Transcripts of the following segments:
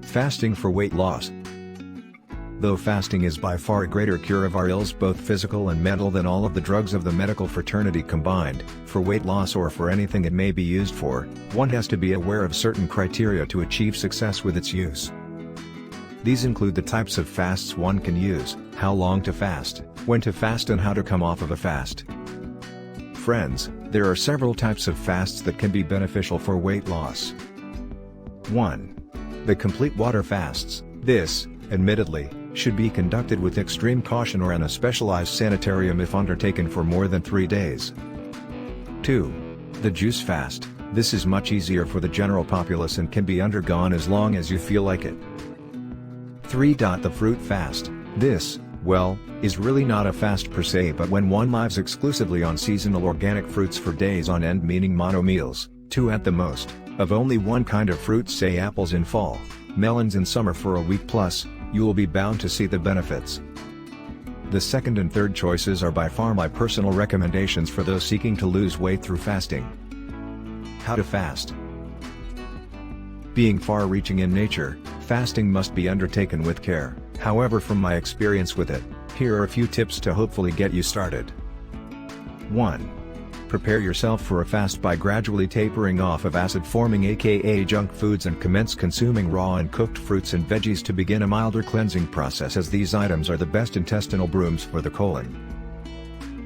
Fasting for weight loss. Though fasting is by far a greater cure of our ills, both physical and mental, than all of the drugs of the medical fraternity combined, for weight loss or for anything it may be used for, one has to be aware of certain criteria to achieve success with its use. These include the types of fasts one can use, how long to fast, when to fast, and how to come off of a fast. Friends, there are several types of fasts that can be beneficial for weight loss. 1. The complete water fasts. This, admittedly, should be conducted with extreme caution or in a specialized sanitarium if undertaken for more than 3 days. 2. The juice fast. This is much easier for the general populace and can be undergone as long as you feel like it. 3. The fruit fast. This, well, is really not a fast per se, but when one lives exclusively on seasonal organic fruits for days on end, meaning mono meals, 2 at the most, of only one kind of fruit, say apples in fall, melons in summer, for a week plus, you will be bound to see the benefits. The second and third choices are by far my personal recommendations for those seeking to lose weight through fasting. How to fast. Being far-reaching in nature, fasting must be undertaken with care. However, from my experience with it, here are a few tips to hopefully get you started. 1. Prepare yourself for a fast by gradually tapering off of acid-forming aka junk foods and commence consuming raw and cooked fruits and veggies to begin a milder cleansing process, as these items are the best intestinal brooms for the colon.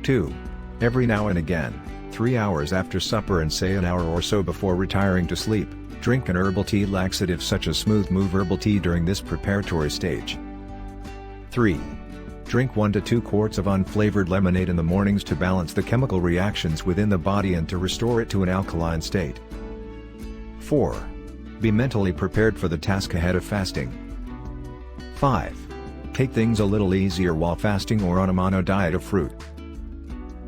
2. Every now and again, 3 hours after supper and say an hour or so before retiring to sleep, drink an herbal tea laxative such as Smooth Move herbal tea during this preparatory stage. 3. Drink 1 to 2 quarts of unflavored lemonade in the mornings to balance the chemical reactions within the body and to restore it to an alkaline state. 4. Be mentally prepared for the task ahead of fasting. 5. Take things a little easier while fasting or on a mono diet of fruit.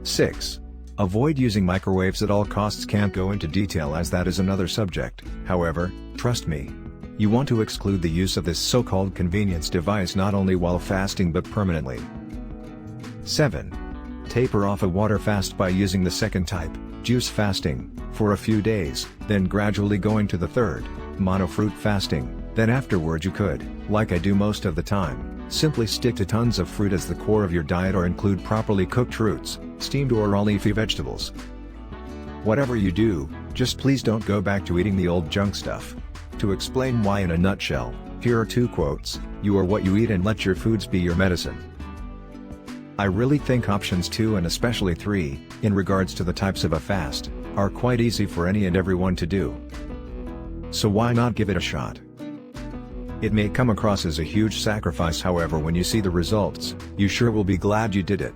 6. Avoid using microwaves at all costs. Can't go into detail as that is another subject, however, trust me. You want to exclude the use of this so-called convenience device not only while fasting but permanently. 7. Taper off a water fast by using the second type, juice fasting, for a few days, then gradually going to the third, monofruit fasting, then afterward you could, like I do most of the time, simply stick to tons of fruit as the core of your diet or include properly cooked fruits, steamed or raw leafy vegetables. Whatever you do, just please don't go back to eating the old junk stuff. To explain why in a nutshell, here are 2 quotes: "You are what you eat and let your foods be your medicine." I really think options 2 and especially 3, in regards to the types of a fast, are quite easy for any and everyone to do. So why not give it a shot? It may come across as a huge sacrifice, however when you see the results, you sure will be glad you did it.